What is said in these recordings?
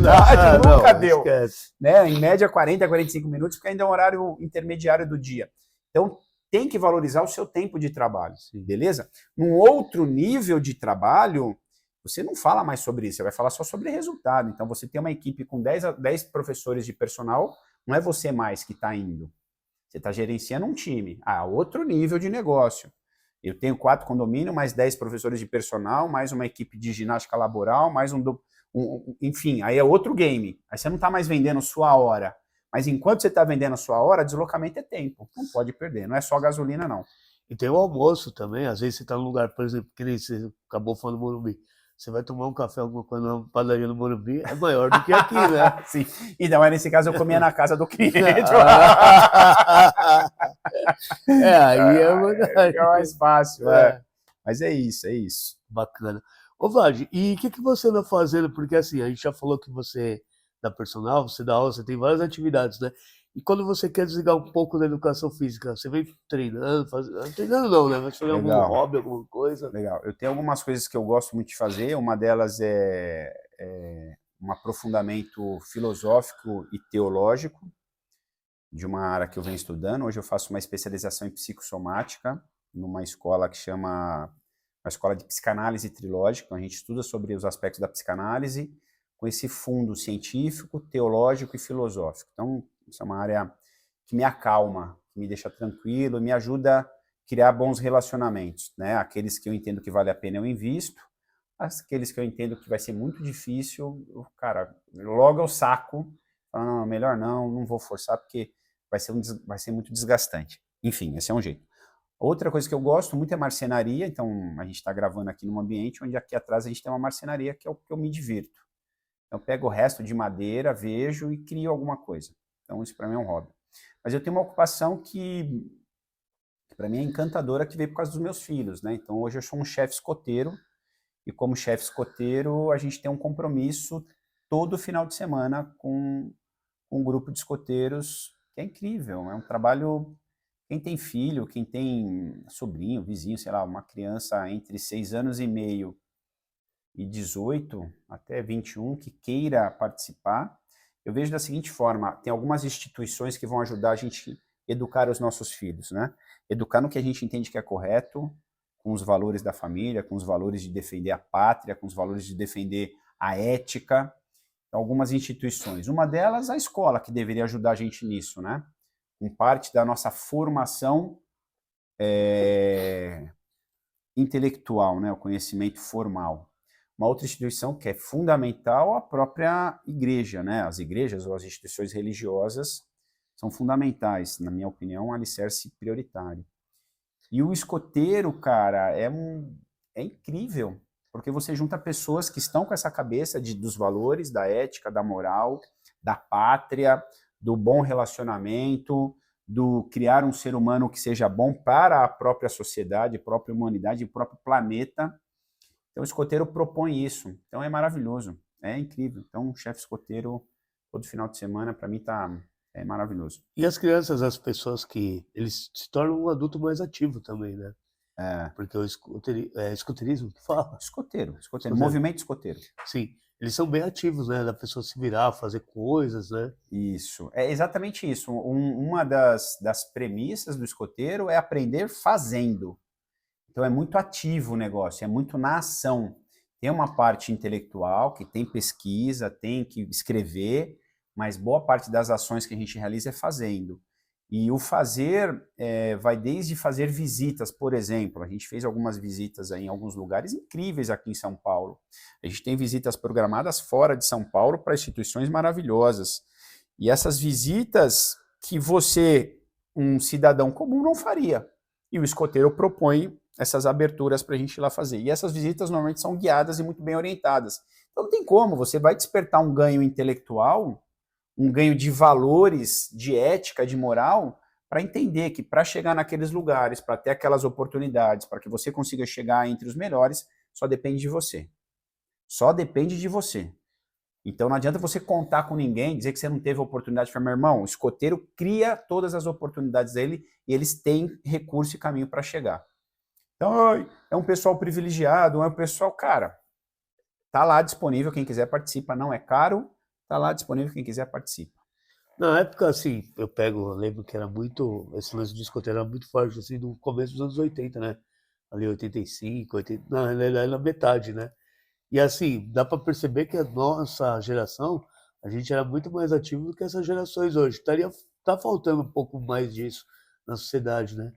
velocidade nunca não, deu. esquece. Né? Em média, 40 a 45 minutos, porque ainda é um horário intermediário do dia. Então, tem que valorizar o seu tempo de trabalho, beleza? Num outro nível de trabalho, você não fala mais sobre isso, você vai falar só sobre resultado. Então, você tem uma equipe com 10 professores de personal, não é você mais que está indo. Você está gerenciando um time. Outro nível de negócio. Eu tenho 4 condomínios, mais 10 professores de personal, mais uma equipe de ginástica laboral, mais enfim, aí é outro game. Aí você não está mais vendendo sua hora. Mas enquanto você está vendendo a sua hora, deslocamento é tempo. Não pode perder. Não é só gasolina, não. E tem o almoço também. Às vezes você está num lugar, por exemplo, que nem você acabou falando do Morumbi. Você vai tomar um café, alguma coisa na padaria do Morumbi, é maior do que aqui, né? Sim. Então, mas nesse caso eu comia na casa do cliente. Aí é verdade. É mais fácil, Mas é isso, é isso. Bacana. Ô, Vlad, e o que você anda fazendo? Porque assim, a gente já falou que você dá personal, você dá aula, você tem várias atividades, né? E quando você quer desligar um pouco da educação física, você vem treinando, treinando não, né? Mas fazer algum hobby, alguma coisa? Legal. Eu tenho algumas coisas que eu gosto muito de fazer. Uma delas é um aprofundamento filosófico e teológico de uma área que eu venho estudando. Hoje eu faço uma especialização em psicossomática numa escola que chama uma escola de psicanálise trilógica. A gente estuda sobre os aspectos da psicanálise com esse fundo científico, teológico e filosófico. Então, isso é uma área que me acalma, que me deixa tranquilo, me ajuda a criar bons relacionamentos, né? Aqueles que eu entendo que vale a pena eu invisto, aqueles que eu entendo que vai ser muito difícil, cara, logo eu saco, falo, não, melhor não vou forçar porque vai ser muito desgastante. Enfim, esse é um jeito. Outra coisa que eu gosto muito é marcenaria, então a gente está gravando aqui num ambiente onde aqui atrás a gente tem uma marcenaria que é o que eu me divirto. Então eu pego o resto de madeira, vejo e crio alguma coisa. Então isso para mim é um hobby. Mas eu tenho uma ocupação que para mim é encantadora, que veio por causa dos meus filhos, né? Então hoje eu sou um chefe escoteiro, e como chefe escoteiro a gente tem um compromisso todo final de semana com um grupo de escoteiros que é incrível, é um trabalho. Quem tem filho, quem tem sobrinho, vizinho, sei lá, uma criança entre 6 anos e meio e 18 até 21 que queira participar, eu vejo da seguinte forma: tem algumas instituições que vão ajudar a gente a educar os nossos filhos, né? Educar no que a gente entende que é correto, com os valores da família, com os valores de defender a pátria, com os valores de defender a ética. Algumas instituições. Uma delas, a escola, que deveria ajudar a gente nisso, né? Com parte da nossa formação intelectual, né? O conhecimento formal. Uma outra instituição que é fundamental, a própria igreja, né? As igrejas ou as instituições religiosas são fundamentais, na minha opinião, um alicerce prioritário. E o escoteiro, cara, é incrível, porque você junta pessoas que estão com essa cabeça dos valores, da ética, da moral, da pátria, do bom relacionamento, do criar um ser humano que seja bom para a própria sociedade, a própria humanidade, o próprio planeta. Então o escoteiro propõe isso. Então é maravilhoso, é incrível. Então um chefe escoteiro todo final de semana, para mim, é maravilhoso. E as crianças, as pessoas que eles se tornam um adulto mais ativo também, né? Porque o escoteirismo que fala? Escoteiro, movimento escoteiro. Sim, eles são bem ativos, né? Da pessoa se virar, fazer coisas, né? Isso, é exatamente isso. Uma das premissas do escoteiro é aprender fazendo. Então é muito ativo o negócio, é muito na ação. Tem uma parte intelectual, que tem pesquisa, tem que escrever, mas boa parte das ações que a gente realiza é fazendo. E o fazer vai desde fazer visitas, por exemplo. A gente fez algumas visitas aí em alguns lugares incríveis aqui em São Paulo. A gente tem visitas programadas fora de São Paulo para instituições maravilhosas. E essas visitas que você, um cidadão comum, não faria. E o escoteiro propõe essas aberturas para a gente ir lá fazer. E essas visitas normalmente são guiadas e muito bem orientadas. Então não tem como, você vai despertar um ganho intelectual, um ganho de valores, de ética, de moral, para entender que para chegar naqueles lugares, para ter aquelas oportunidades, para que você consiga chegar entre os melhores, só depende de você. Só depende de você. Então não adianta você contar com ninguém, dizer que você não teve oportunidade. Falar, meu irmão, o escoteiro cria todas as oportunidades dele e eles têm recurso e caminho para chegar. Então, é um pessoal privilegiado, é um pessoal, cara, tá lá disponível, quem quiser participa, não é caro, Tá lá disponível, quem quiser participa. Na época, assim, eu lembro que era muito, esse lance de escoteiro era muito forte, assim, no começo dos anos 80, né? Ali 85, 80, na metade, né? E assim, dá para perceber que a nossa geração, a gente era muito mais ativo do que essas gerações hoje. Tá faltando um pouco mais disso na sociedade, né?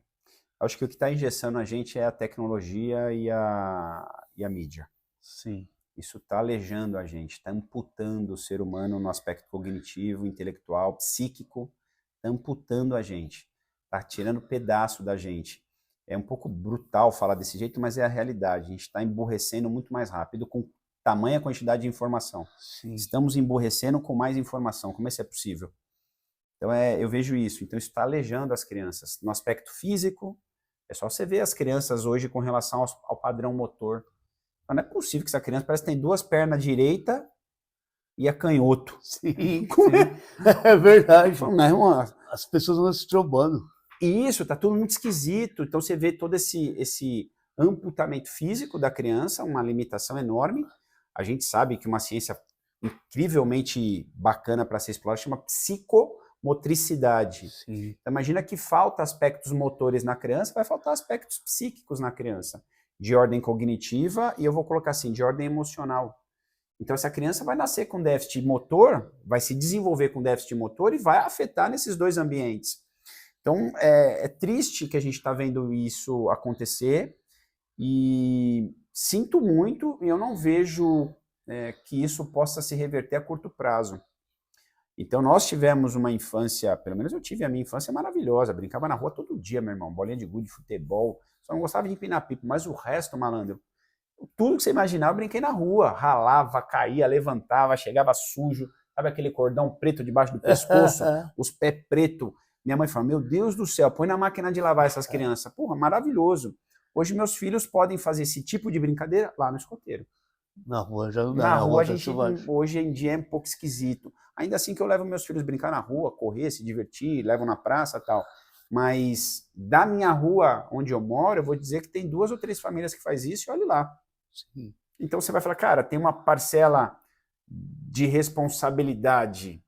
Acho que o que está engessando a gente é a tecnologia e a mídia. Sim. Isso está aleijando a gente, está amputando o ser humano no aspecto cognitivo, intelectual, psíquico, está amputando a gente, está tirando pedaço da gente. É um pouco brutal falar desse jeito, mas é a realidade. A gente está emburrecendo muito mais rápido com tamanha quantidade de informação. Sim. Estamos emburrecendo com mais informação. Como isso é possível? Então, eu vejo isso. Então, isso está aleijando as crianças. No aspecto físico, é só você ver as crianças hoje com relação ao padrão motor. Mas não é possível que essa criança parece que tem 2 pernas direita e é canhoto. Sim, é verdade. Não é uma... As pessoas vão se trombando. Isso, tá tudo muito esquisito. Então você vê todo esse amputamento físico da criança, uma limitação enorme. A gente sabe que uma ciência incrivelmente bacana para ser explorada chama psicomotricidade. Sim. Então, imagina que falta aspectos motores na criança, vai faltar aspectos psíquicos na criança, de ordem cognitiva e eu vou colocar assim, de ordem emocional. Então, essa criança vai nascer com déficit motor, vai se desenvolver com déficit motor e vai afetar nesses 2 ambientes. Então, é triste que a gente está vendo isso acontecer e sinto muito e eu não vejo que isso possa se reverter a curto prazo. Então, nós tivemos uma infância, pelo menos eu tive a minha infância maravilhosa, brincava na rua todo dia, meu irmão, bolinha de gude, futebol, só não gostava de empinar pipa, mas o resto, malandro, tudo que você imaginar, eu brinquei na rua, ralava, caía, levantava, chegava sujo, sabe aquele cordão preto debaixo do pescoço, os pés pretos. Minha mãe falou, meu Deus do céu, põe na máquina de lavar essas crianças. Porra, maravilhoso. Hoje meus filhos podem fazer esse tipo de brincadeira lá no escoteiro. Na rua já não dá, Na rua a tá gente, hoje em dia é um pouco esquisito. Ainda assim que eu levo meus filhos brincar na rua, correr, se divertir, levo na praça e tal. Mas da minha rua, onde eu moro, eu vou dizer que tem 2 ou 3 famílias que faz isso e olhe lá. Sim. Então você vai falar, cara, tem uma parcela de responsabilidade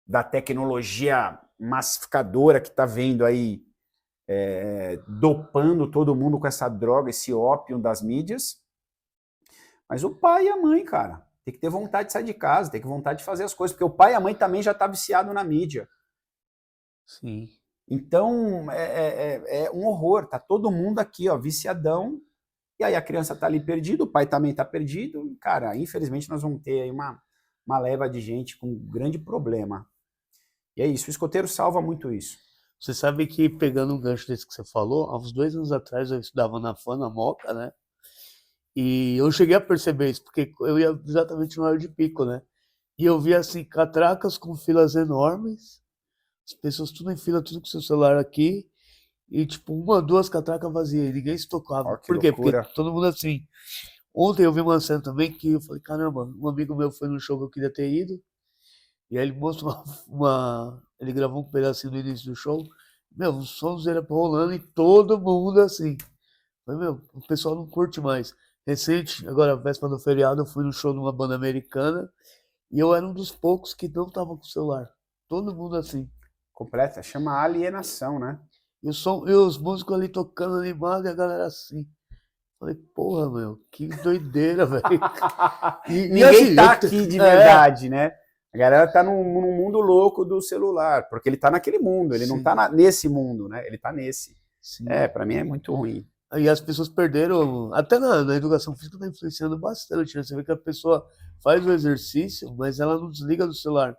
da tecnologia massificadora que está vendo aí, dopando todo mundo com essa droga, esse ópio das mídias. Mas o pai e a mãe, cara, tem que ter vontade de sair de casa, tem que ter vontade de fazer as coisas, porque o pai e a mãe também já tá viciado na mídia. Sim. Então, é um horror, tá todo mundo aqui, ó, viciadão, e aí a criança tá ali perdida, o pai também tá perdido, cara, infelizmente nós vamos ter aí uma leva de gente com um grande problema. E é isso, o escoteiro salva muito isso. Você sabe que, pegando um gancho desse que você falou, há uns 2 anos atrás eu estudava na FAN, na Moca, né? E eu cheguei a perceber isso, porque eu ia exatamente no horário de pico, né? E eu via, assim, catracas com filas enormes, as pessoas tudo em fila, tudo com seu celular aqui, e tipo, 1, 2 catracas vazias, e ninguém se tocava. Ó, que Por quê? Porque loucura. todo mundo assim. Ontem eu vi uma cena também que eu falei, caramba, um amigo meu foi no show que eu queria ter ido, e aí ele mostrou ele gravou um pedacinho no início do show, meu, o somzeira rolando e todo mundo assim. Falei, meu, o pessoal não curte mais. Recente, agora, véspera do feriado, eu fui no show de uma banda americana e eu era um dos poucos que não tava com o celular. Todo mundo assim. Completa, chama alienação, né? E os músicos ali tocando animado e a galera assim. Falei, porra, meu, que doideira, velho. Ninguém assim, tá aqui de verdade, né? A galera tá num mundo louco do celular, porque ele tá naquele mundo, ele não tá nesse mundo, né? Ele tá nesse. Sim. Pra mim é muito ruim. E as pessoas perderam, até na educação física tá influenciando bastante, né? Você vê que a pessoa faz o exercício, mas ela não desliga do celular.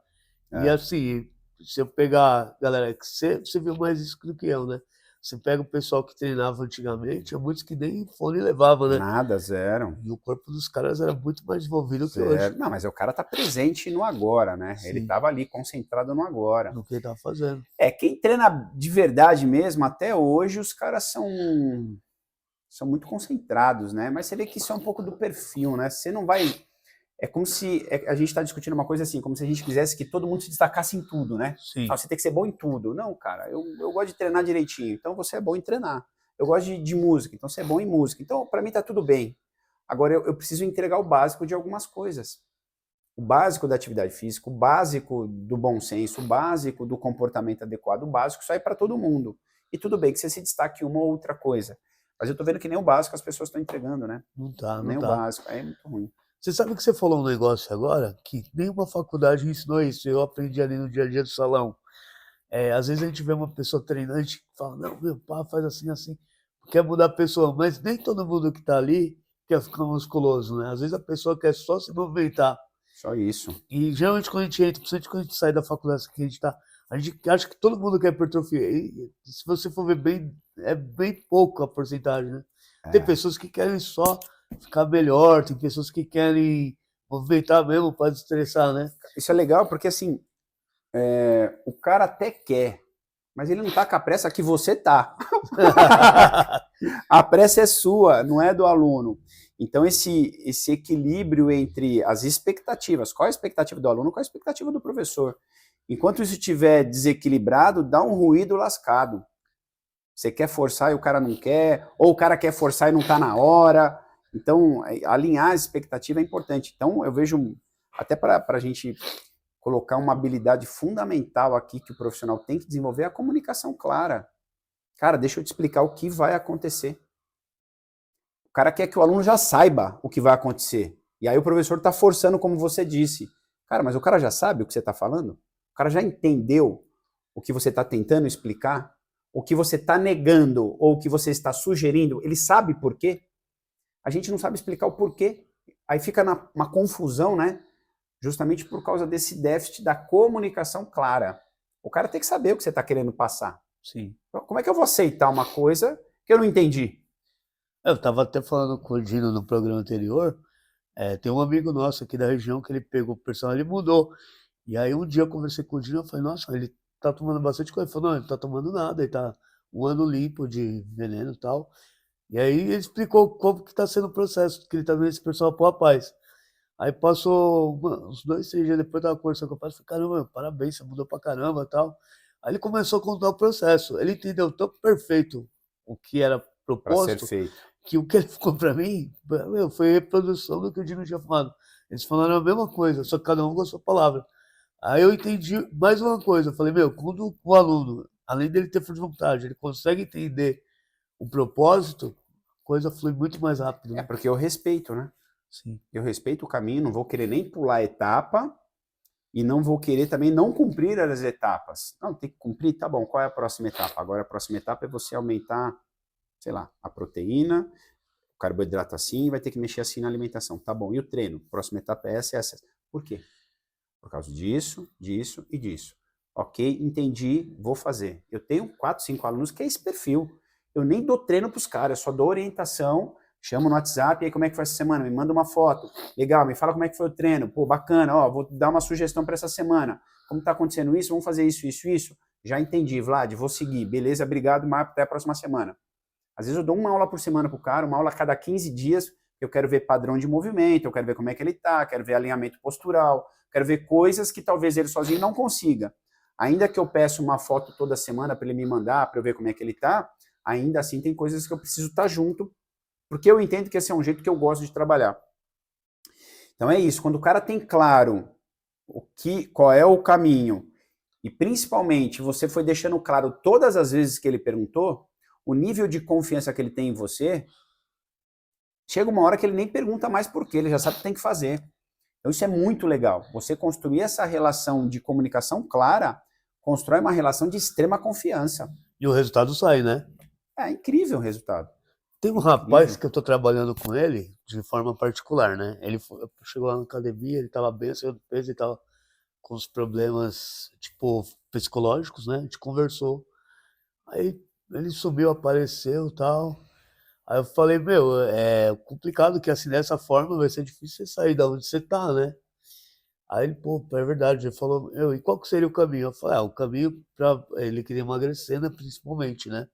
E assim, se eu pegar, galera, que você viu mais isso do que eu, né? Você pega o pessoal que treinava antigamente, tinha muitos que nem fone levavam, né? Nada, zero. E o corpo dos caras era muito mais desenvolvido que hoje. Não, mas o cara tá presente no agora, né? Sim. Ele tava ali concentrado no agora. No que ele tava fazendo. Quem treina de verdade mesmo, até hoje, os caras são muito concentrados, né? Mas você vê que isso é um pouco do perfil, né? Você não vai... É como se a gente está discutindo uma coisa assim, como se a gente quisesse que todo mundo se destacasse em tudo, né? Sim. Você tem que ser bom em tudo. Não, cara, eu gosto de treinar direitinho, então você é bom em treinar. Eu gosto de música, então você é bom em música. Então, para mim tá tudo bem. Agora, eu preciso entregar o básico de algumas coisas. O básico da atividade física, o básico do bom senso, o básico do comportamento adequado, o básico, isso aí é para todo mundo. E tudo bem que você se destaque uma ou outra coisa. Mas eu tô vendo que nem o básico as pessoas estão entregando, né? Não tá, não Nem o tá. básico, aí é muito ruim. Você sabe que você falou um negócio agora, que nenhuma faculdade ensinou isso, eu aprendi ali no dia a dia do salão. Às vezes a gente vê uma pessoa treinante que fala, não, meu pá, faz assim, assim, quer mudar a pessoa, mas nem todo mundo que tá ali quer ficar musculoso, né? Às vezes a pessoa quer só se movimentar. Só isso. E geralmente quando a gente entra, principalmente quando a gente sai da faculdade que a gente acha que todo mundo quer hipertrofia. E se você for ver bem, é bem pouco a porcentagem, né? Tem É. pessoas que querem só ficar melhor, tem pessoas que querem movimentar mesmo para destressar, né? Isso é legal porque, assim, o cara até quer, mas ele não tá com a pressa que você tá. A pressa é sua, não é do aluno. Então, esse equilíbrio entre as expectativas, qual é a expectativa do aluno, qual é a expectativa do professor. Enquanto isso estiver desequilibrado, dá um ruído lascado. Você quer forçar e o cara não quer, ou o cara quer forçar e não está na hora. Então, alinhar a expectativa é importante. Então, eu vejo, até para a gente colocar uma habilidade fundamental aqui que o profissional tem que desenvolver, é a comunicação clara. Cara, deixa eu te explicar o que vai acontecer. O cara quer que o aluno já saiba o que vai acontecer. E aí o professor está forçando, como você disse. Cara, mas o cara já sabe o que você está falando? O cara já entendeu o que você está tentando explicar? O que você está negando ou o que você está sugerindo? Ele sabe por quê? A gente não sabe explicar o porquê. Aí fica uma confusão, né? Justamente por causa desse déficit da comunicação clara. O cara tem que saber o que você está querendo passar. Sim. Como é que eu vou aceitar uma coisa que eu não entendi? Eu estava até falando com o Dino no programa anterior, tem um amigo nosso aqui da região que ele pegou o personal, ele mudou. E aí um dia eu conversei com o Dino, eu falei, nossa, ele tá tomando bastante coisa. Ele falou, não, ele tá tomando nada, ele tá um ano limpo de veneno e tal. E aí ele explicou como que tá sendo o processo, que ele tá vendo esse personal pro rapaz. Aí passou uns 2, 3 dias depois, eu tava conversando com o rapaz, falei, caramba, meu, parabéns, você mudou pra caramba e tal. Aí ele começou a contar o processo. Ele entendeu tão perfeito o que era Para ser proposto, feito. que o que ele ficou para mim, meu, foi reprodução do que o Dino tinha falado. Eles falaram a mesma coisa, só que cada um com a sua palavra. Aí eu entendi mais uma coisa, eu falei, meu, quando o aluno, além dele ter força de vontade, ele consegue entender o propósito, a coisa flui muito mais rápido, É né? porque eu respeito, né? Sim. Eu respeito o caminho, não vou querer nem pular a etapa e não vou querer também não cumprir as etapas. Não, tem que cumprir, tá bom, qual é a próxima etapa? Agora a próxima etapa é você aumentar, sei lá, a proteína, o carboidrato assim, vai ter que mexer assim na alimentação. Tá bom, e o treino? Próxima etapa é essa, essa. Por quê? Por causa disso, disso e disso. Ok, entendi, vou fazer. Eu tenho 4, 5 alunos que é esse perfil. Eu nem dou treino para os caras, eu só dou orientação, chamo no WhatsApp, e aí como é que foi essa semana? Me manda uma foto. Legal, me fala como é que foi o treino. Pô, bacana, ó, vou dar uma sugestão para essa semana. Como está acontecendo isso? Vamos fazer isso, isso, isso. Já entendi, Vlad, vou seguir. Beleza, obrigado, Marco, até a próxima semana. Às vezes eu dou uma aula por semana para o cara, uma aula a cada 15 dias, eu quero ver padrão de movimento, eu quero ver como é que ele está, quero ver alinhamento postural, quero ver coisas que talvez ele sozinho não consiga. Ainda que eu peço uma foto toda semana para ele me mandar, para eu ver como é que ele está, ainda assim tem coisas que eu preciso estar junto, porque eu entendo que esse é um jeito que eu gosto de trabalhar. Então é isso, quando o cara tem claro qual é o caminho, e principalmente você foi deixando claro todas as vezes que ele perguntou, o nível de confiança que ele tem em você, chega uma hora que ele nem pergunta mais por quê, ele já sabe o que tem que fazer. Então isso é muito legal. Você construir essa relação de comunicação clara, constrói uma relação de extrema confiança. E o resultado sai, né? É incrível o resultado. Tem um Incrível. rapaz que eu tô trabalhando com ele de forma particular, né? Ele chegou lá na academia, ele tava bem acima do peso, ele tava com os problemas, tipo, psicológicos, né? A gente conversou. Aí ele subiu, apareceu e tal. Aí eu falei, meu, é complicado que assim, dessa forma vai ser difícil você sair da onde você tá, né? Aí ele, pô, é verdade, ele falou, meu, e qual que seria o caminho? Eu falei, o caminho pra ele queria emagrecer, né, principalmente, né?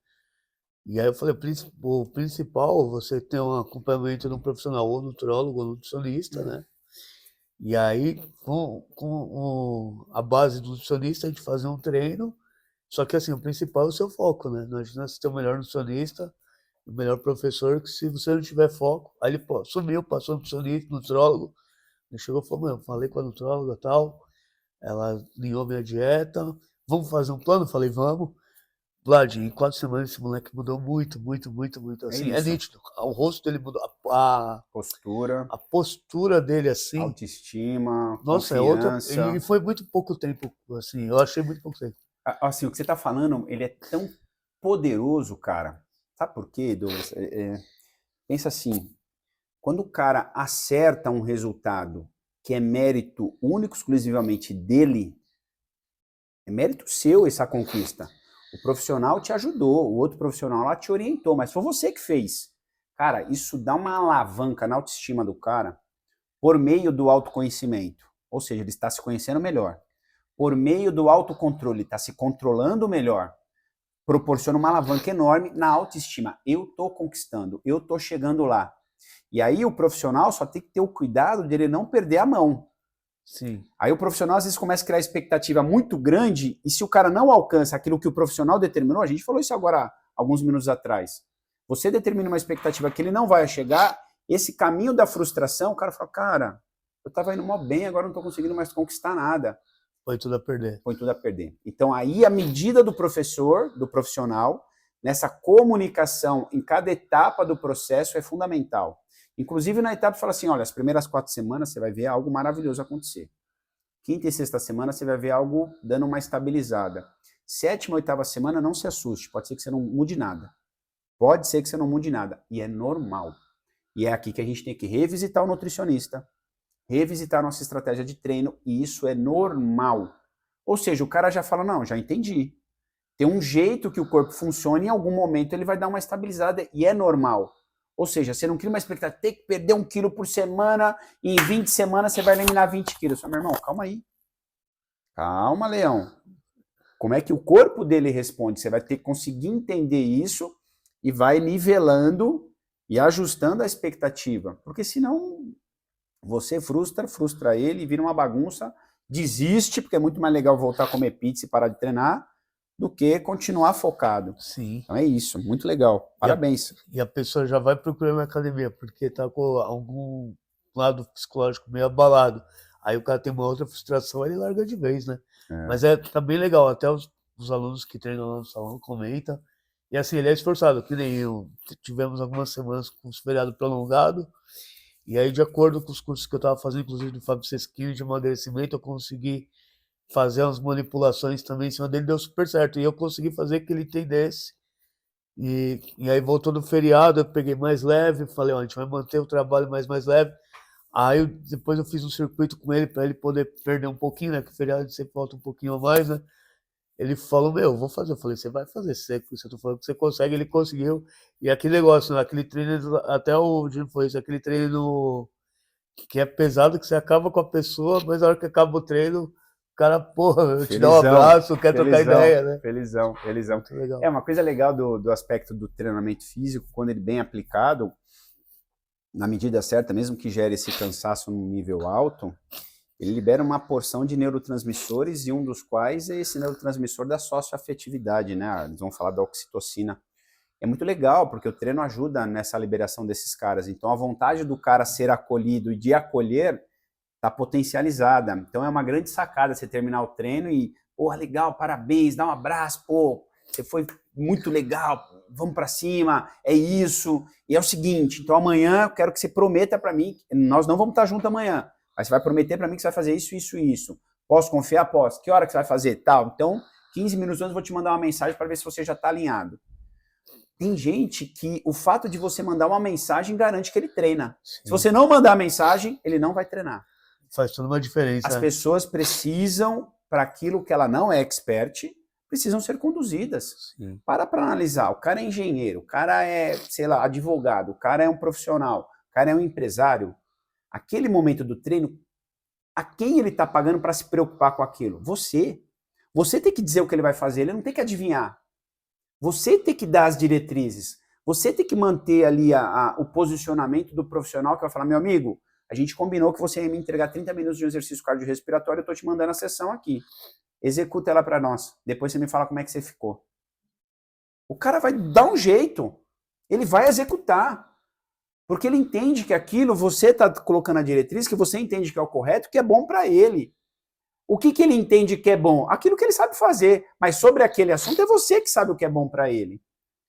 E aí eu falei, o principal, você ter um acompanhamento de um profissional, ou nutrólogo, ou nutricionista, né? E aí, com a base do nutricionista, a gente fazer um treino, só que assim, o principal é o seu foco, né? Não adianta você ter o melhor nutricionista, o melhor professor, que se você não tiver foco, aí ele pô, sumiu, passou no nutricionista, nutrólogo, Ele chegou e falou, mano, falei com a nutróloga e tal, ela alinhou minha dieta, vamos fazer um plano? Eu falei, vamos. Vlad, em 4 semanas esse moleque mudou muito, muito, muito, muito. Assim, é isso. nítido. O rosto dele mudou. Postura, A postura dele, assim. autoestima, Nossa, é outra. confiança. E foi muito pouco tempo, assim. Eu achei muito pouco tempo. Assim, o que você está falando, ele é tão poderoso, cara. Sabe por quê, Douglas? Pensa assim, quando o cara acerta um resultado que é mérito único, exclusivamente dele, é mérito seu essa conquista. O profissional te ajudou, o outro profissional lá te orientou, mas foi você que fez. Cara, isso dá uma alavanca na autoestima do cara por meio do autoconhecimento. Ou seja, ele está se conhecendo melhor. Por meio do autocontrole, está se controlando melhor. Proporciona uma alavanca enorme na autoestima. Eu estou conquistando, eu estou chegando lá. E aí o profissional só tem que ter o cuidado de ele não perder a mão. Sim. Aí o profissional às vezes começa a criar expectativa muito grande e se o cara não alcança aquilo que o profissional determinou, a gente falou isso agora alguns minutos atrás, você determina uma expectativa que ele não vai chegar, esse caminho da frustração, o cara fala, cara, eu estava indo mó bem, agora não estou conseguindo mais conquistar nada. Põe tudo a perder. Põe tudo a perder. Então aí a medida do professor, do profissional, nessa comunicação em cada etapa do processo é fundamental. Inclusive na etapa fala assim, olha, as primeiras 4 semanas você vai ver algo maravilhoso acontecer. Quinta e sexta semana você vai ver algo dando uma estabilizada. 7ª, 8ª semana não se assuste, pode ser que você não mude nada. Pode ser que você não mude nada. E é normal. E é aqui que a gente tem que revisitar o nutricionista, revisitar a nossa estratégia de treino, e isso é normal. Ou seja, o cara já fala, não, já entendi. Tem um jeito que o corpo funciona e em algum momento ele vai dar uma estabilizada e é normal. Ou seja, você não cria uma expectativa, tem que perder 1 quilo por semana e em 20 semanas você vai eliminar 20 quilos. Meu irmão, calma aí. Calma, Leão. Como é que o corpo dele responde? Você vai ter que conseguir entender isso e vai nivelando e ajustando a expectativa. Porque senão você frustra ele, vira uma bagunça, desiste, porque é muito mais legal voltar a comer pizza e parar de treinar, do que continuar focado. Sim. Então é isso, muito legal. Parabéns. E a pessoa já vai procurando na academia, porque tá com algum lado psicológico meio abalado. Aí o cara tem uma outra frustração, ele larga de vez, né? Mas tá bem legal, até os alunos que treinam lá no salão comentam. E assim, ele é esforçado, que nem eu. Tivemos algumas semanas com os feriado prolongado, e aí de acordo com os cursos que eu estava fazendo, inclusive do Fábio Sesquini de emagrecimento, eu consegui fazer umas manipulações também em cima dele, deu super certo. E eu consegui fazer que ele entendesse. E aí voltou no feriado, eu peguei mais leve, falei, ó, a gente vai manter o trabalho mais leve. Aí depois eu fiz um circuito com ele para ele poder perder um pouquinho, né? Que o feriado sempre volta um pouquinho a mais, né? Ele falou, meu, vou fazer. Eu falei, você vai fazer, se eu tô falando que você consegue, ele conseguiu. E aquele negócio, né? Aquele treino, até o Jim foi isso, aquele treino que é pesado, que você acaba com a pessoa, mas na hora que acaba o treino, o cara, porra, eu te dou um abraço, quer trocar ideia, né? Felizão. Muito legal. É uma coisa legal do aspecto do treinamento físico, quando ele bem aplicado, na medida certa, mesmo que gere esse cansaço num nível alto, ele libera uma porção de neurotransmissores, e um dos quais é esse neurotransmissor da socioafetividade, né? Eles vão falar da oxitocina. É muito legal, porque o treino ajuda nessa liberação desses caras. Então, a vontade do cara ser acolhido e de acolher está potencializada. Então, é uma grande sacada você terminar o treino e, pô, legal, parabéns, dá um abraço, pô, você foi muito legal, vamos para cima, é isso. E é o seguinte, então amanhã eu quero que você prometa para mim, nós não vamos estar juntos amanhã, mas você vai prometer para mim que você vai fazer isso, isso e isso. Posso confiar? Posso. Que hora que você vai fazer? Tal. Então, 15 minutos antes eu vou te mandar uma mensagem para ver se você já está alinhado. Tem gente que o fato de você mandar uma mensagem garante que ele treina. Sim. Se você não mandar a mensagem, ele não vai treinar. Faz toda uma diferença. As pessoas precisam, para aquilo que ela não é expert, precisam ser conduzidas. Sim. Para analisar. O cara é engenheiro, o cara é, sei lá, advogado, o cara é um profissional, o cara é um empresário. Aquele momento do treino, a quem ele está pagando para se preocupar com aquilo? Você. Você tem que dizer o que ele vai fazer, ele não tem que adivinhar. Você tem que dar as diretrizes. Você tem que manter ali o posicionamento do profissional que vai falar, meu amigo, a gente combinou que você ia me entregar 30 minutos de um exercício cardiorrespiratório, eu estou te mandando a sessão aqui. Executa ela para nós. Depois você me fala como é que você ficou. O cara vai dar um jeito. Ele vai executar. Porque ele entende que aquilo, você está colocando a diretriz, que você entende que é o correto, que é bom para ele. O que ele entende que é bom? Aquilo que ele sabe fazer. Mas sobre aquele assunto é você que sabe o que é bom para ele.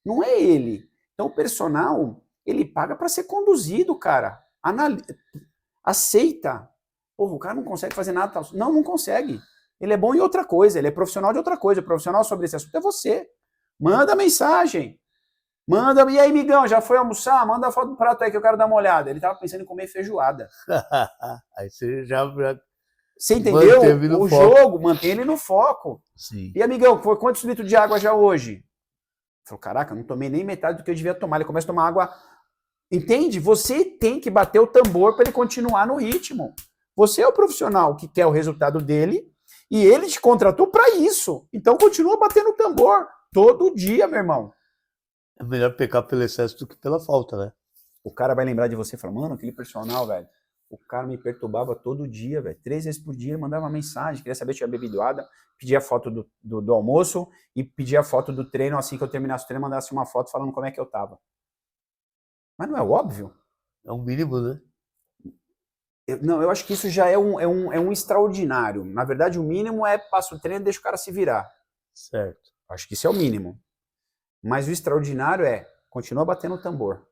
Não é ele. Então o personal, ele paga para ser conduzido, cara. Aceita. Porra, o cara não consegue fazer nada. Não, não consegue. Ele é bom em outra coisa, ele é profissional de outra coisa. O profissional sobre esse assunto é você. Manda mensagem. Manda, e aí, migão, já foi almoçar? Manda a foto do prato aí que eu quero dar uma olhada. Ele tava pensando em comer feijoada. Aí você já você entendeu? O foco. jogo mantém ele no foco. Sim. E amigão, foi quantos litros de água já hoje? Ele falou, caraca, não tomei nem metade do que eu devia tomar. Ele começa a tomar água. Entende? Você tem que bater o tambor para ele continuar no ritmo. Você é o profissional que quer o resultado dele e ele te contratou para isso. Então continua batendo o tambor todo dia, meu irmão. É melhor pecar pelo excesso do que pela falta, né? O cara vai lembrar de você e falar, mano, aquele personal, velho, o cara me perturbava todo dia, velho. 3 vezes por dia ele mandava uma mensagem, queria saber se tinha bebido água, pedia foto do almoço e pedia foto do treino, assim que eu terminasse o treino, mandasse uma foto falando como é que eu tava. Mas não é óbvio? É um mínimo, né? Eu acho que isso já é um extraordinário. Na verdade, o mínimo é passa o treino e deixa o cara se virar. Certo. Acho que isso é o mínimo. Mas o extraordinário é, continua batendo o tambor.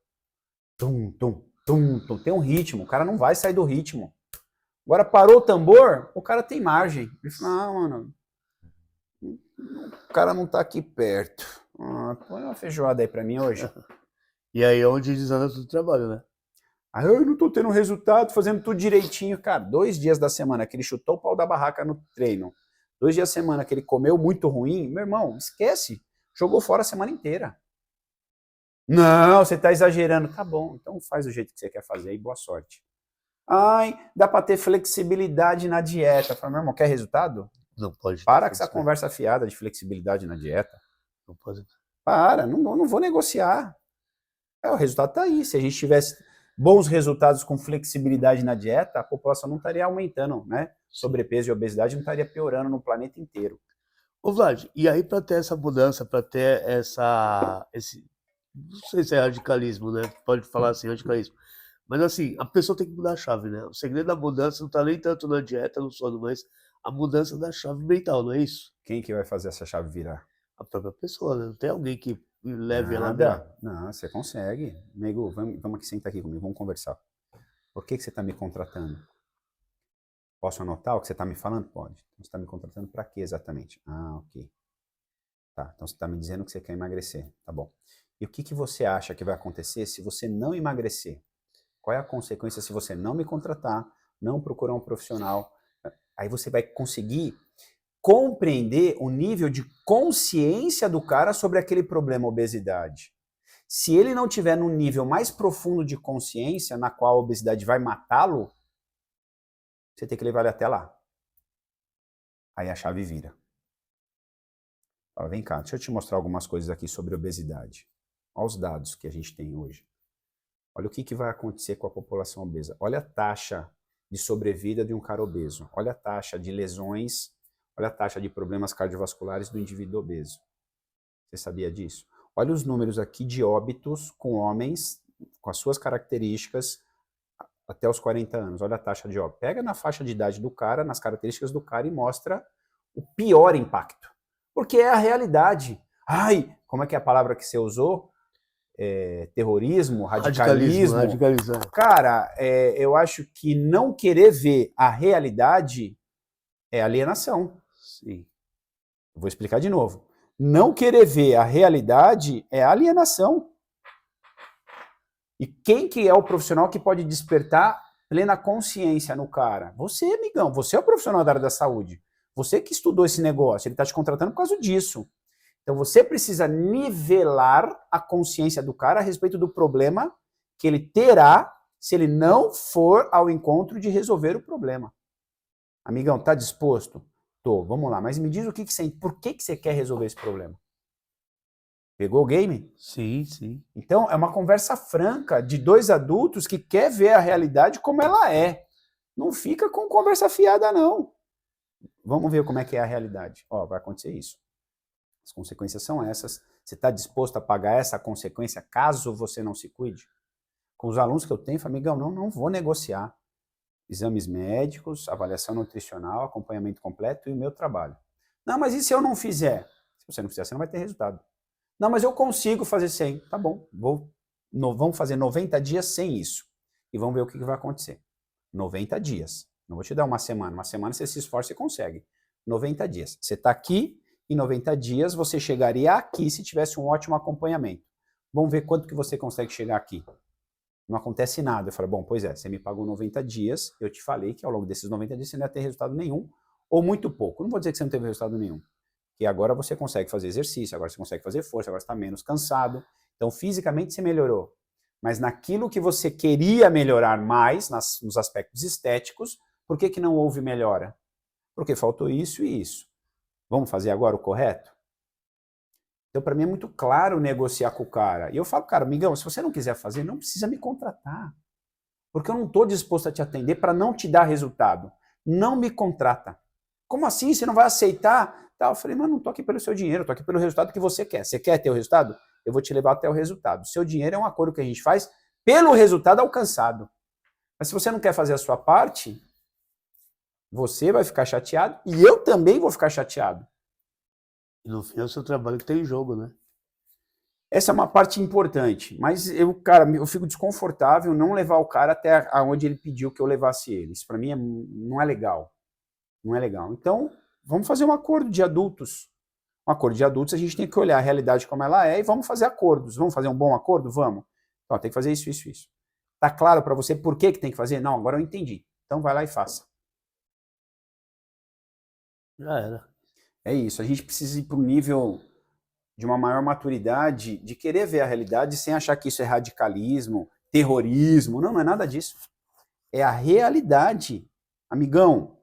Tum, tum, tum, tum. Tem um ritmo, o cara não vai sair do ritmo. Agora parou o tambor, o cara tem margem. Ele fala, ah, mano, o cara não tá aqui perto. Põe uma feijoada aí pra mim hoje. E aí é onde desanda todo o trabalho, né? Aí eu não tô tendo resultado, fazendo tudo direitinho. Cara, 2 dias da semana que ele chutou o pau da barraca no treino, 2 dias da semana que ele comeu muito ruim, meu irmão, esquece. Jogou fora a semana inteira. Não, você tá exagerando. Tá bom, então faz do jeito que você quer fazer e boa sorte. Ai, dá para ter flexibilidade na dieta. Fala, meu irmão, quer resultado? Não pode. Para com essa conversa fiada de flexibilidade na dieta. Não pode. Para, não vou negociar. O resultado tá aí. Se a gente tivesse bons resultados com flexibilidade na dieta, a população não estaria aumentando, né? Sobrepeso e obesidade não estaria piorando no planeta inteiro. Ô Vlad, e aí para ter essa mudança, para ter esse, não sei se é radicalismo, né? Pode falar assim, radicalismo. Mas assim, a pessoa tem que mudar a chave, né? O segredo da mudança não tá nem tanto na dieta, no sono, mas a mudança da chave mental, não é isso? Quem que vai fazer essa chave virar? A própria pessoa, né? Não tem alguém que leve ela a Nada. virar. Não, você consegue. Amigo, vamos aqui, senta aqui comigo, vamos conversar. Por que você está me contratando? Posso anotar o que você está me falando? Pode. Então, você está me contratando para quê exatamente? Ah, ok. Tá, então você está me dizendo que você quer emagrecer. Tá bom. E o que você acha que vai acontecer se você não emagrecer? Qual é a consequência se você não me contratar, não procurar um profissional? Aí você vai conseguir compreender o nível de consciência do cara sobre aquele problema obesidade. Se ele não tiver num nível mais profundo de consciência, na qual a obesidade vai matá-lo, você tem que levar ele até lá. Aí a chave vira. Fala, vem cá, deixa eu te mostrar algumas coisas aqui sobre obesidade. Olha os dados que a gente tem hoje. Olha o que vai acontecer com a população obesa. Olha a taxa de sobrevida de um cara obeso. Olha a taxa de lesões, olha a taxa de problemas cardiovasculares do indivíduo obeso. Você sabia disso? Olha os números aqui de óbitos com homens, com as suas características, até os 40 anos. Olha a taxa de óbito. Pega na faixa de idade do cara, nas características do cara e mostra o pior impacto. Porque é a realidade. Ai, como é que é a palavra que você usou? Terrorismo, radicalismo. Radicalismo. Cara, eu acho que não querer ver a realidade é alienação. Sim. Vou explicar de novo. Não querer ver a realidade é alienação. E quem que é o profissional que pode despertar plena consciência no cara? Você, amigão. Você é o profissional da área da saúde. Você que estudou esse negócio. Ele está te contratando por causa disso. Então você precisa nivelar a consciência do cara a respeito do problema que ele terá se ele não for ao encontro de resolver o problema. Amigão, tá disposto? Tô, vamos lá. Mas me diz por que você quer resolver esse problema? Pegou o game? Sim, sim. Então é uma conversa franca de 2 adultos que quer ver a realidade como ela é. Não fica com conversa fiada, não. Vamos ver como é que é a realidade. Ó, vai acontecer isso. As consequências são essas. Você está disposto a pagar essa consequência caso você não se cuide? Com os alunos que eu tenho, falo, amigão, não vou negociar. Exames médicos, avaliação nutricional, acompanhamento completo e o meu trabalho. Não, mas e se eu não fizer? Se você não fizer, você não vai ter resultado. Não, mas eu consigo fazer 100. Tá bom, vamos fazer 90 dias sem isso. E vamos ver o que vai acontecer. 90 dias. Não vou te dar uma semana. Uma semana você se esforça e consegue. 90 dias. Você está aqui, em 90 dias você chegaria aqui se tivesse um ótimo acompanhamento. Vamos ver quanto que você consegue chegar aqui. Não acontece nada. Eu falo, bom, pois é, você me pagou 90 dias, eu te falei que ao longo desses 90 dias você não ia ter resultado nenhum, ou muito pouco. Não vou dizer que você não teve resultado nenhum. Porque agora você consegue fazer exercício, agora você consegue fazer força, agora você está menos cansado. Então, fisicamente você melhorou. Mas naquilo que você queria melhorar mais, nos aspectos estéticos, por que não houve melhora? Porque faltou isso e isso. Vamos fazer agora o correto? Então, para mim é muito claro negociar com o cara. E eu falo, cara, amigão, se você não quiser fazer, não precisa me contratar. Porque eu não estou disposto a te atender para não te dar resultado. Não me contrata. Como assim? Você não vai aceitar? Eu falei, mas não estou aqui pelo seu dinheiro, estou aqui pelo resultado que você quer. Você quer ter o resultado? Eu vou te levar até o resultado. O seu dinheiro é um acordo que a gente faz pelo resultado alcançado. Mas se você não quer fazer a sua parte, você vai ficar chateado e eu também vou ficar chateado. E no fim é o seu trabalho que tem em jogo, né? Essa é uma parte importante, mas eu fico desconfortável não levar o cara até onde ele pediu que eu levasse ele. Isso para mim não é legal. Não é legal. Então, vamos fazer um acordo de adultos. Um acordo de adultos, a gente tem que olhar a realidade como ela é e vamos fazer acordos. Vamos fazer um bom acordo? Vamos. Então, tem que fazer isso, isso, isso. Tá claro para você por que tem que fazer? Não, agora eu entendi. Então vai lá e faça. Já era. É isso. A gente precisa ir para um nível de uma maior maturidade, de querer ver a realidade sem achar que isso é radicalismo, terrorismo. Não é nada disso. É a realidade. Amigão,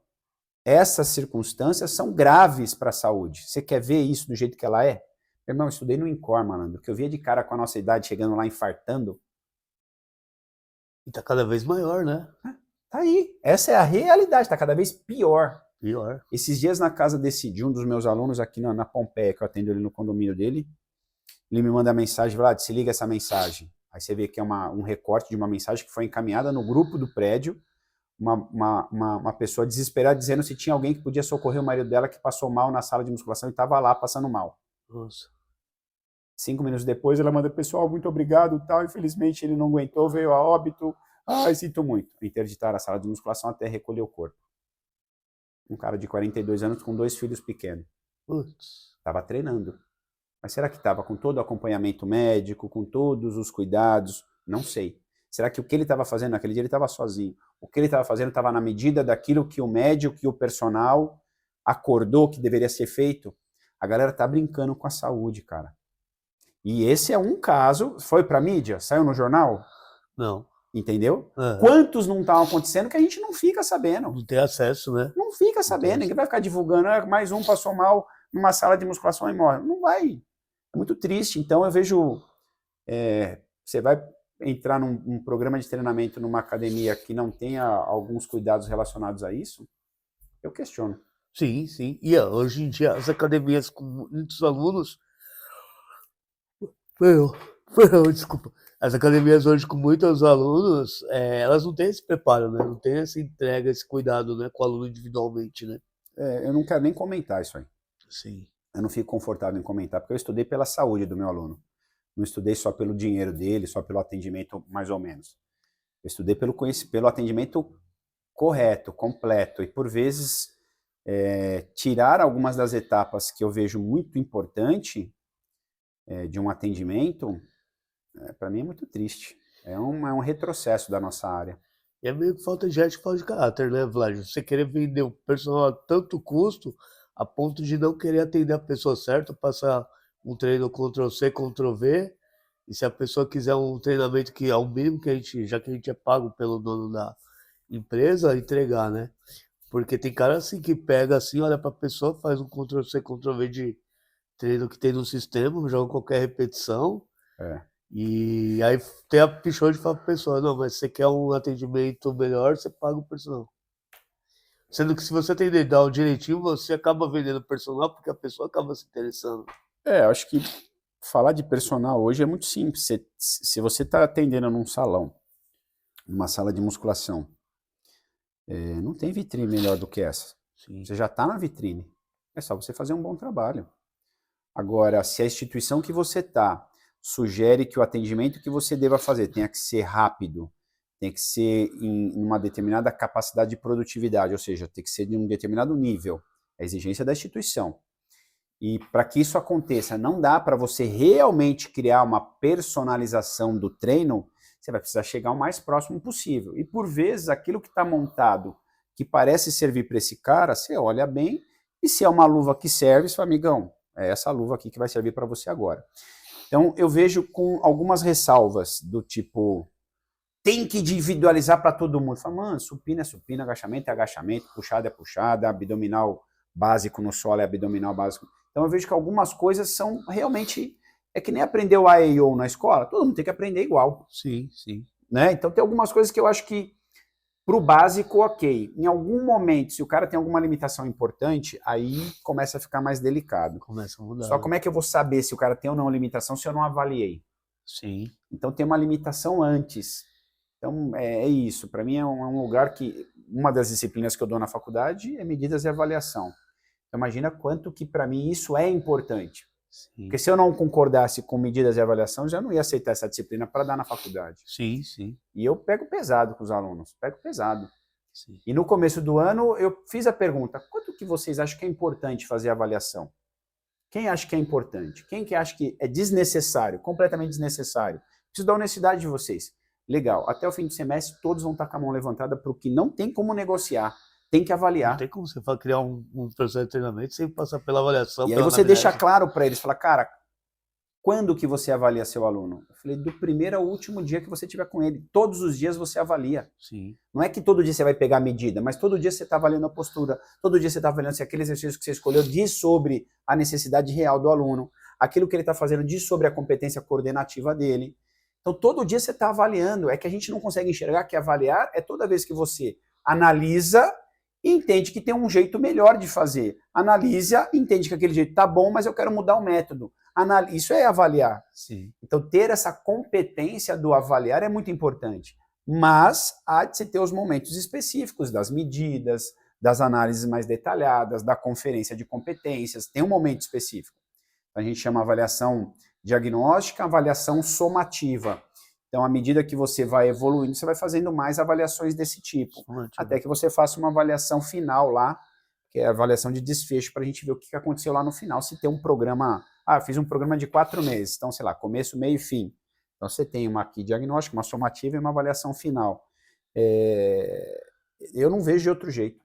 essas circunstâncias são graves para a saúde. Você quer ver isso do jeito que ela é? Meu irmão, eu estudei no INCOR, malandro, que eu via de cara com a nossa idade chegando lá infartando. E tá cada vez maior, né? Tá aí. Essa é a realidade, tá cada vez pior. Pior. Esses dias na casa de um dos meus alunos aqui na Pompeia, que eu atendo ele no condomínio dele, ele me manda a mensagem, Vlad, se liga essa mensagem. Aí você vê que é um recorte de uma mensagem que foi encaminhada no grupo do prédio, uma pessoa desesperada dizendo se tinha alguém que podia socorrer o marido dela que passou mal na sala de musculação e estava lá passando mal. Nossa. 5 minutos depois ela manda, pessoal, muito obrigado, tal, infelizmente ele não aguentou, veio a óbito, sinto muito. Interditaram a sala de musculação até recolher o corpo. Um cara de 42 anos com 2 filhos pequenos. Estava treinando. Mas será que estava com todo o acompanhamento médico, com todos os cuidados? Não sei. Será que o que ele estava fazendo naquele dia ele estava sozinho? O que ele estava fazendo estava na medida daquilo que o médico e o personal acordou que deveria ser feito? A galera tá brincando com a saúde, cara. E esse é um caso, foi pra mídia? Saiu no jornal? Não. Entendeu? Quantos não estavam acontecendo que a gente não fica sabendo? Não tem acesso, né? Não fica sabendo, ninguém vai ficar divulgando, mais um passou mal numa sala de musculação e morre. Não vai. É muito triste. Então eu vejo, você vai entrar num programa de treinamento numa academia que não tenha alguns cuidados relacionados a isso, eu questiono. Sim, sim. E hoje em dia as academias com muitos alunos... Desculpa. As academias hoje com muitos alunos, elas não têm esse preparo, né? Não tem essa entrega, esse cuidado, né, com o aluno individualmente, né? Eu não quero nem comentar isso aí. Sim. Eu não fico confortável em comentar, porque eu estudei pela saúde do meu aluno. Não estudei só pelo dinheiro dele, só pelo atendimento, mais ou menos. Eu estudei pelo atendimento correto, completo, e por vezes tirar algumas das etapas que eu vejo muito importante de um atendimento, para mim é muito triste. É um retrocesso da nossa área. E é meio que falta de ética e falta de caráter, né, Vlad? Você querer vender um personal a tanto custo, a ponto de não querer atender a pessoa certa, passar um treino Ctrl+C, Ctrl+V, e se a pessoa quiser um treinamento que é o mínimo que já que a gente é pago pelo dono da empresa, entregar, né? Porque tem cara assim que pega assim, olha pra pessoa, faz um Ctrl+C, Ctrl+V de treino que tem no sistema, joga qualquer repetição, e aí tem a pichão de falar pra pessoa, não, mas você quer um atendimento melhor, você paga o personal. Sendo que se você atender direitinho, você acaba vendendo personal porque a pessoa acaba se interessando. Acho que falar de personal hoje é muito simples. Se você está atendendo num salão numa sala de musculação. Não tem vitrine melhor do que essa. Sim. Você já está na vitrine. É só você fazer um bom trabalho. Agora, se a instituição que você está sugere que o atendimento que você deva fazer tenha que ser rápido, tem que ser em uma determinada capacidade de produtividade, ou seja, tem que ser de um determinado nível, é a exigência da instituição. E para que isso aconteça, não dá para você realmente criar uma personalização do treino, você vai precisar chegar o mais próximo possível. E por vezes, aquilo que está montado, que parece servir para esse cara, você olha bem, e se é uma luva que serve, você fala, amigão, é essa luva aqui que vai servir para você agora. Então, eu vejo com algumas ressalvas, do tipo, tem que individualizar para todo mundo. Fala, mano, supino é supino, agachamento é agachamento, puxada é puxada, abdominal básico no solo é abdominal básico. Então, eu vejo que algumas coisas são realmente... É que nem aprender o A e o na escola, todo mundo tem que aprender igual. Sim, sim. Né? Então, tem algumas coisas que eu acho que, para o básico, ok. Em algum momento, se o cara tem alguma limitação importante, aí começa a ficar mais delicado. Começa a mudar. Só como é que eu vou saber se o cara tem ou não limitação se eu não avaliei? Sim. Então, tem uma limitação antes. Então, é isso. Para mim, é um lugar que... Uma das disciplinas que eu dou na faculdade é medidas e avaliação. Então, imagina quanto que, para mim, isso é importante. Sim. Porque se eu não concordasse com medidas e avaliação, eu já não ia aceitar essa disciplina para dar na faculdade. Sim, sim. E eu pego pesado com os alunos, pego pesado. Sim. E no começo do ano, eu fiz a pergunta, quanto que vocês acham que é importante fazer a avaliação? Quem acha que é importante? Quem que acha que é desnecessário, completamente desnecessário? Preciso da honestidade de vocês. Legal, até o fim do semestre, todos vão estar com a mão levantada para o que não tem como negociar. Tem que avaliar. Não tem como você criar um processo de treinamento sem passar pela avaliação. E aí você deixa claro para eles, fala, cara, quando que você avalia seu aluno? Eu falei, do primeiro ao último dia que você tiver com ele. Todos os dias você avalia. Sim. Não é que todo dia você vai pegar a medida, mas todo dia você está avaliando a postura, todo dia você está avaliando se aquele exercício que você escolheu diz sobre a necessidade real do aluno, aquilo que ele está fazendo diz sobre a competência coordenativa dele. Então, todo dia você está avaliando. É que a gente não consegue enxergar que avaliar é toda vez que você analisa e entende que tem um jeito melhor de fazer. Analisa, entende que aquele jeito está bom, mas eu quero mudar o método. Isso é avaliar. Sim. Então, ter essa competência do avaliar é muito importante. Mas há de se ter os momentos específicos das medidas, das análises mais detalhadas, da conferência de competências. Tem um momento específico. A gente chama avaliação diagnóstica, avaliação somativa. Então, à medida que você vai evoluindo, você vai fazendo mais avaliações desse tipo. Até que você faça uma avaliação final lá, que é a avaliação de desfecho, para a gente ver o que aconteceu lá no final. Se tem um programa... eu fiz um programa de 4 meses. Então, sei lá, começo, meio e fim. Então, você tem uma aqui diagnóstica, uma somativa e uma avaliação final. Eu não vejo de outro jeito.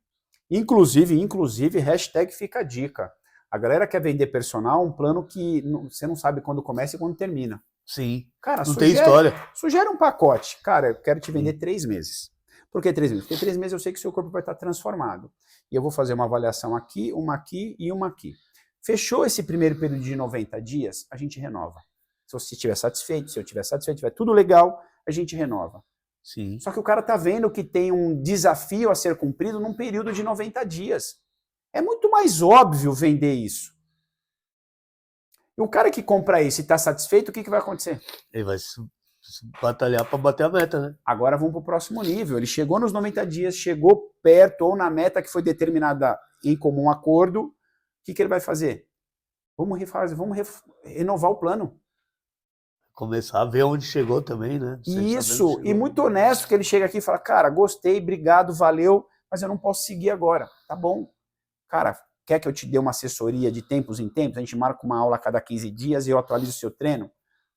Inclusive, hashtag fica a dica. A galera quer vender personal, um plano que você não sabe quando começa e quando termina. Sim. Cara, não tem história. Sugere um pacote. Cara, eu quero te vender 3 meses. Por que 3 meses? Porque 3 meses eu sei que o seu corpo vai estar transformado. E eu vou fazer uma avaliação aqui, uma aqui e uma aqui. Fechou esse primeiro período de 90 dias, a gente renova. Se você estiver satisfeito, se eu estiver satisfeito, tiver tudo legal, a gente renova. Sim. Só que o cara tá vendo que tem um desafio a ser cumprido num período de 90 dias. É muito mais óbvio vender isso. E o cara que compra isso e está satisfeito, o que vai acontecer? Ele vai batalhar para bater a meta, né? Agora vamos para o próximo nível. Ele chegou nos 90 dias, chegou perto ou na meta que foi determinada em comum acordo. O que ele vai fazer? Vamos renovar o plano. Começar a ver onde chegou também, né? Isso, e muito honesto que ele chega aqui e fala, cara, gostei, obrigado, valeu, mas eu não posso seguir agora. Tá bom. Cara, quer que eu te dê uma assessoria de tempos em tempos? A gente marca uma aula a cada 15 dias e eu atualizo o seu treino?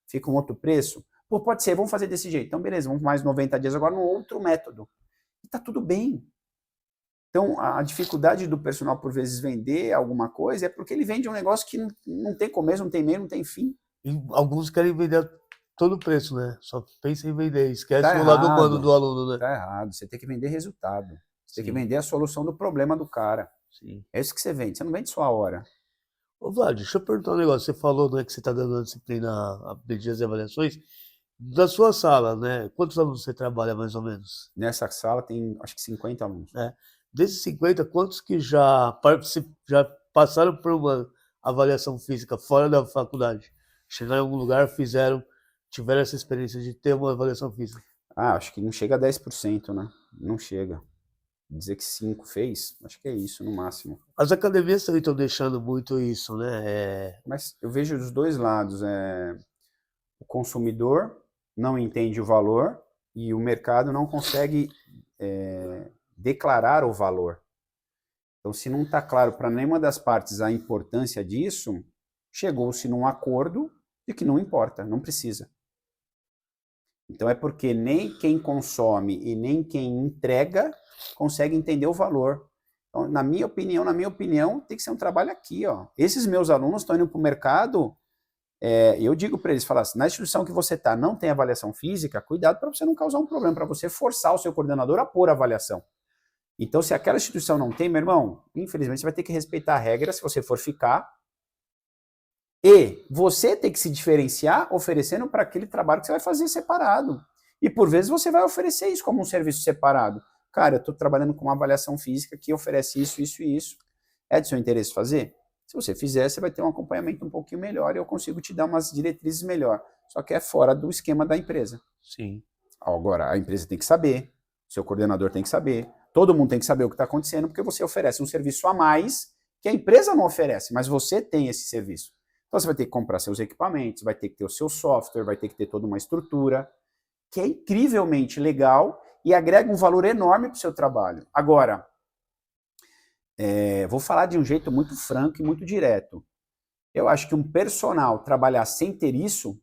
Fica um outro preço? Pô, pode ser, vamos fazer desse jeito. Então, beleza, vamos mais 90 dias agora num outro método. E tá tudo bem. Então, a dificuldade do personal, por vezes, vender alguma coisa é porque ele vende um negócio que não tem começo, não tem meio, não tem fim. E alguns querem vender todo o preço, né? Só pensa em vender, esquece Tá o lado humano do aluno, né? Tá errado, você tem que vender resultado. Você tem que vender a solução do problema do cara. Sim. É isso que você vende, você não vende só a hora. Ô, Vlad, deixa eu perguntar um negócio. Você falou, né, que você está dando a disciplina a medidas e avaliações. Da sua sala, né? Quantos alunos você trabalha, mais ou menos? Nessa sala tem, acho que 50 alunos. Desses 50, quantos que já passaram por uma avaliação física fora da faculdade? Chegaram em algum lugar, tiveram essa experiência de ter uma avaliação física? Acho que não chega a 10%, né? Não chega. Dizer que 5 fez, acho que é isso, no máximo. As academias também estão deixando muito isso, né? Mas eu vejo dos dois lados. O consumidor não entende o valor e o mercado não consegue declarar o valor. Então, se não está claro para nenhuma das partes a importância disso, chegou-se num acordo de que não importa, não precisa. Então é porque nem quem consome e nem quem entrega consegue entender o valor. Então, na minha opinião, tem que ser um trabalho aqui, ó. Esses meus alunos estão indo para o mercado, eu digo para eles, falar assim, na instituição que você está, não tem avaliação física, cuidado para você não causar um problema, para você forçar o seu coordenador a pôr avaliação. Então, se aquela instituição não tem, meu irmão, infelizmente você vai ter que respeitar a regra se você for ficar. E você tem que se diferenciar oferecendo para aquele trabalho que você vai fazer separado. E por vezes você vai oferecer isso como um serviço separado. Cara, eu estou trabalhando com uma avaliação física que oferece isso, isso e isso. É de seu interesse fazer? Se você fizer, você vai ter um acompanhamento um pouquinho melhor e eu consigo te dar umas diretrizes melhor. Só que é fora do esquema da empresa. Sim. Agora, a empresa tem que saber, seu coordenador tem que saber, todo mundo tem que saber o que está acontecendo, porque você oferece um serviço a mais que a empresa não oferece, mas você tem esse serviço. Então você vai ter que comprar seus equipamentos, vai ter que ter o seu software, vai ter que ter toda uma estrutura, que é incrivelmente legal e agrega um valor enorme para o seu trabalho. Agora, vou falar de um jeito muito franco e muito direto. Eu acho que um personal trabalhar sem ter isso,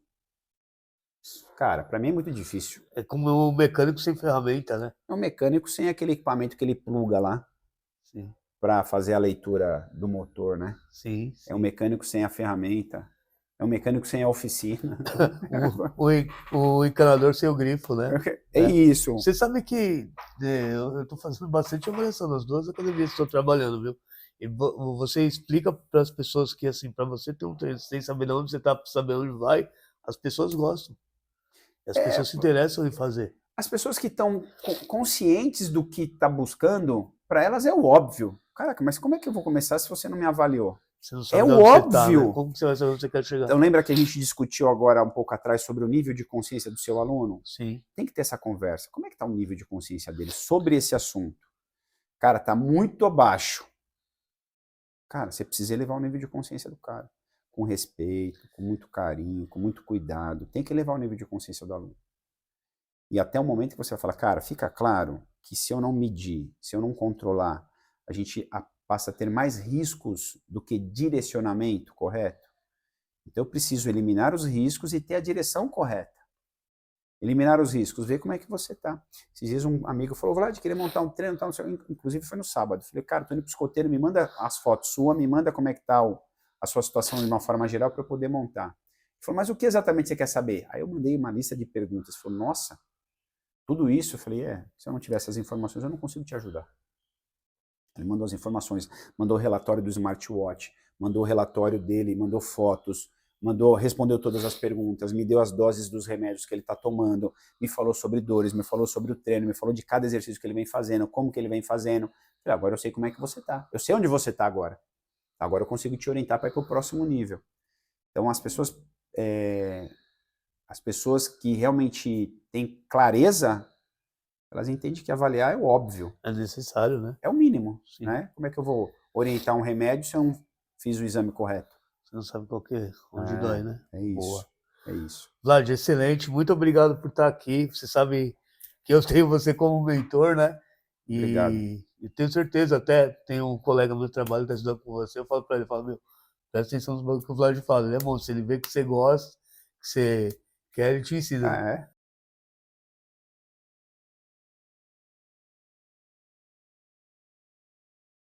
cara, para mim é muito difícil. É como um mecânico sem ferramenta, né? É um mecânico sem aquele equipamento que ele pluga lá para fazer a leitura do motor, né? Sim. É um mecânico sem a ferramenta. É um mecânico sem a oficina. o encanador sem o grifo, né? É isso. Você sabe que eu estou fazendo bastante avaliação nas duas academias que estou trabalhando, viu? E você explica para as pessoas que, assim, para você ter um treino sem saber de onde você está, saber onde vai, as pessoas gostam. As pessoas se interessam em fazer. As pessoas que estão conscientes do que está buscando, para elas é o óbvio. Caraca, mas como é que eu vou começar se você não me avaliou? Você não sabe é o onde óbvio. Você tá, né? Como que você vai saber onde você quer chegar? Então lembra que a gente discutiu agora um pouco atrás sobre o nível de consciência do seu aluno? Sim. Tem que ter essa conversa. Como é que está o nível de consciência dele sobre esse assunto? Cara, está muito abaixo. Cara, você precisa elevar o nível de consciência do cara. Com respeito, com muito carinho, com muito cuidado. Tem que elevar o nível de consciência do aluno. E até o momento que você vai falar, cara, fica claro que se eu não medir, se eu não controlar, a gente passa a ter mais riscos do que direcionamento correto. Então eu preciso eliminar os riscos e ter a direção correta. Eliminar os riscos, ver como é que você está. Esses dias um amigo falou, Vlad, queria montar um treino, tal, inclusive foi no sábado. Eu falei, cara, tô indo pro escoteiro, me manda as fotos suas, me manda como é que tá a sua situação de uma forma geral para eu poder montar. Ele falou, mas o que exatamente você quer saber? Aí eu mandei uma lista de perguntas. Ele falou, nossa, tudo isso? Eu falei, se eu não tivesse as informações, eu não consigo te ajudar. Ele mandou as informações, mandou o relatório do smartwatch, mandou o relatório dele, mandou fotos, respondeu todas as perguntas, me deu as doses dos remédios que ele está tomando, me falou sobre dores, me falou sobre o treino, me falou de cada exercício que ele vem fazendo, como que ele vem fazendo. Falei, agora eu sei como é que você está. Eu sei onde você está agora. Agora eu consigo te orientar para ir para o próximo nível. Então as pessoas que realmente têm clareza, elas entendem que avaliar é o óbvio. É necessário, né? É o mínimo, né? Como é que eu vou orientar um remédio se eu não fiz o exame correto? Você não sabe onde dói, né? É isso. Boa. É isso. Vlad, excelente. Muito obrigado por estar aqui. Você sabe que eu tenho você como mentor, né? Obrigado. E tenho certeza, até tem um colega do meu trabalho que está estudando com você, eu falo para ele, meu, presta atenção nos bagulhos que o Vlad fala. Ele é bom, se ele vê que você gosta, que você quer, ele te ensina.